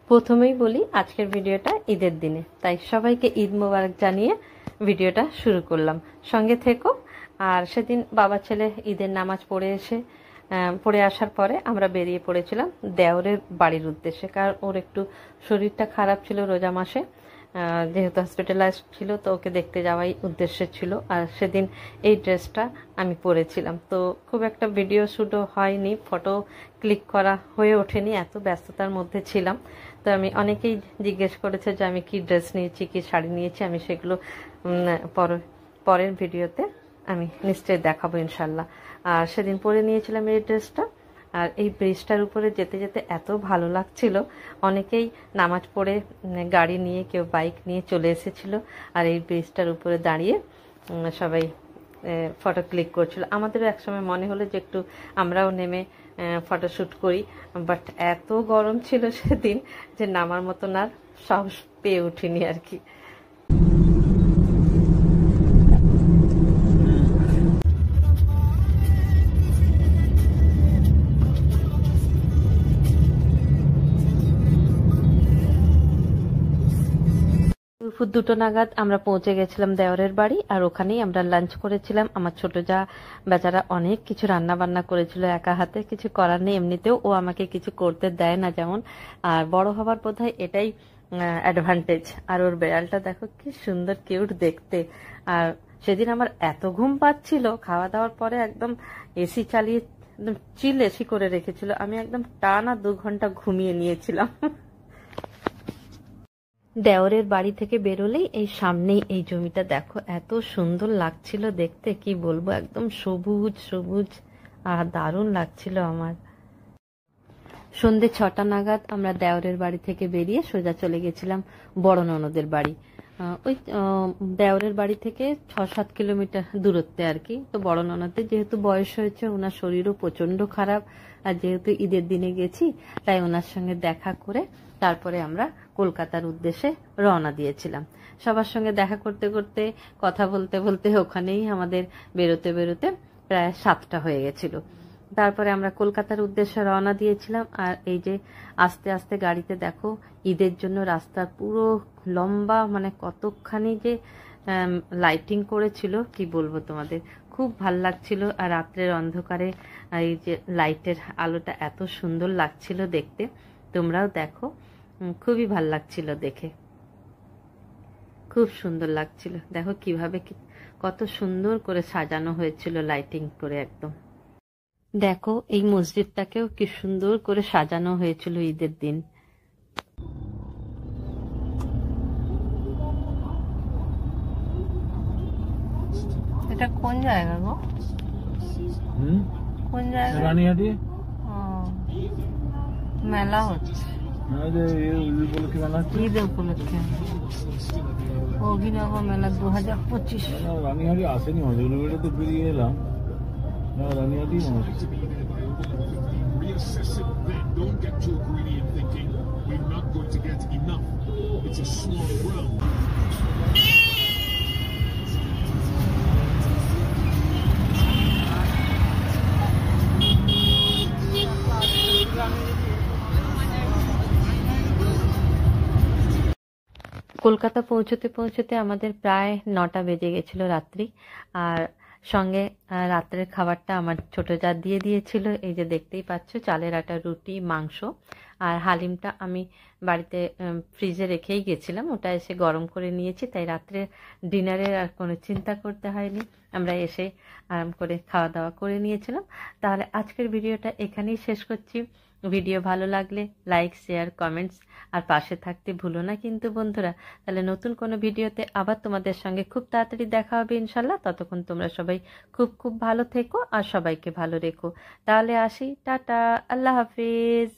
প্রথমেই বলি আজকের ভিডিওটা ঈদের দিনে, তাই সবাইকে ঈদ মোবারক জানিয়ে ভিডিওটা শুরু করলাম। সঙ্গে থেকো। আর সেদিন বাবা ছেলে ঈদের নামাজ পড়ে আসার পরে আমরা বেরিয়ে পড়েছিলাম দেওরের বাড়ির উদ্দেশ্যে, কারণ ওর একটু শরীরটা খারাপ ছিল রোজা মাসে, যেহেতু হসপিটালাইজড ছিল, তো ওকে দেখতে যাওয়াই উদ্দেশ্য ছিল। আর সেদিন এই ড্রেসটা আমি পরেছিলাম, তো খুব একটা ভিডিও শ্যুটও হয়নি, ফটো ক্লিক করা হয়ে ওঠেনি, এত ব্যস্ততার মধ্যে ছিলাম। তো আমি অনেকেই জিজ্ঞেস করেছে যে আমি কি ড্রেস নিয়েছি, কি শাড়ি নিয়েছি, আমি সেগুলো পরের ভিডিওতে আমি নিশ্চয়ই দেখাবো ইনশাল্লাহ। আর সেদিন পরে নিয়েছিলাম এই ড্রেসটা। আর এই ব্রিজটার উপরে যেতে যেতে এত ভালো লাগছিল, অনেকেই নামাজ পড়ে গাড়ি নিয়ে, কেউ বাইক নিয়ে চলে এসেছিল, আর এই ব্রিজটার উপরে দাঁড়িয়ে সবাই ফটো ক্লিক করছিল। আমাদেরও একসময় মনে হলো যে একটু আমরাও নেমে ফটোশ্যুট করি, বাট এত গরম ছিল সেদিন যে নামার মতন আর সাহস পেয়ে উঠিনি আর কি। দুপুর 2টো নাগাদ আমরা পৌঁছে গেছিলাম দেওরের বাড়ি, আর ওখানেই আমরা লাঞ্চ করেছিলাম। আমার ছোট যা বেচারা অনেক কিছু রান্না বান্না করেছিল একা হাতে, কিছু করার নেই, এমনিতেও ও আমাকে কিছু করতে দেয় না যেমন, আর বড় হবার বোধহয় এটাই অ্যাডভান্টেজ। আর ওর বেড়ালটা দেখো কি সুন্দর কিউট দেখতে। আর সেদিন আমার এত ঘুম পাচ্ছিল, খাওয়া দাওয়ার পরে একদম এসি চালিয়ে একদম চিল এসি করে রেখেছিল, আমি একদম টানা 2 ঘন্টা ঘুমিয়ে নিয়েছিলাম। দেওরের বাড়ি থেকে বেরোলেই এই সামনেই এই জমিটা দেখো, এত সুন্দর লাগছিল দেখতে, কি বলবো, একদম সবুজ সবুজ, আর দারুণ লাগছিল আমার। সন্ধ্যে 6টা নাগাদ আমরা দেওরের বাড়ি থেকে বেরিয়ে সোজা চলে গেছিলাম বড় ননদের বাড়ি। ওই দেওরের বাড়ি থেকে 6-7 কিলোমিটার দূরত্বে আর কি। তো বড় ননদের যেহেতু বয়স হয়েছে, ওনার শরীরও প্রচন্ড খারাপ, আর যেহেতু ঈদের দিনে গেছি, তাই ওনার সঙ্গে দেখা করে তারপরে আমরা কলকাতার উদ্দেশ্যে রওনা দিয়েছিলাম। সবার সঙ্গে দেখা করতে করতে, কথা বলতে বলতে ওখানেই আমাদের বেরোতে বেরোতে প্রায় 7টা হয়ে গেছিল। তারপরে আমরা কলকাতার উদ্দেশ্যে রওনা দিয়েছিলাম। আর এই যে আস্তে আস্তে গাড়িতে দেখো, ঈদের জন্য রাস্তার পুরো লম্বা, মানে কতখানি যে লাইটিং করেছিল কি বলবো তোমাদের, খুব ভাল লাগছিল। আর রাত্রের অন্ধকারে এই যে লাইটের আলোটা এত সুন্দর লাগছিল দেখতে, তোমরাও দেখো, খুবই ভাল লাগছিল দেখে, খুব সুন্দর লাগছিল। দেখো কিভাবে কত সুন্দর করে সাজানো হয়েছিল লাইটিং করে একদম। দেখো এই মসজিদটাকেও কি সুন্দর করে সাজানো হয়েছিল ঈদের দিন। এটা কোন জায়গা গো? কোন জায়গা? রানীহাটি। মেলা হচ্ছে ঈদ উপলক্ষে, অভিনব মেলা 2025। রানীহাটি আসেনি, হজরুলবাড়ি তো বেরিয়ে এলাম, রানীহাটি মনে হচ্ছে। কলকাতা পৌঁছতে পৌঁছতে আমাদের প্রায় 9টা বেজে গেছিল রাত্রি। আর সঙ্গে রাত্রের খাবারটা আমার ছোট যা দিয়ে দিয়েছিল, এই যে দেখতেই পাচ্ছ, চালের আটা, রুটি, মাংস। আর হালিমটা আমি বাড়িতে ফ্রিজে রেখেই গেছিলাম, ওটা এসে গরম করে নিয়েছি, তাই রাত্রে ডিনারের আর কোনো চিন্তা করতে হয়নি, আমরা এসে আরাম করে খাওয়া দাওয়া করে নিয়েছিলাম। তাহলে আজকের ভিডিওটা এখানেই শেষ করছি। ভিডিও ভালো লাগলে লাইক, শেয়ার, কমেন্টস আর পাশে থাকতে ভুলো না কিন্তু বন্ধুরা। তাহলে নতুন কোনো ভিডিওতে আবার তোমাদের সঙ্গে খুব তাড়াতাড়ি দেখা হবে ইনশাল্লাহ। ততক্ষণ তোমরা সবাই খুব খুব ভালো থেকো আর সবাইকে ভালো রেখো। তাহলে আসি, টাটা, আল্লাহ হাফিজ।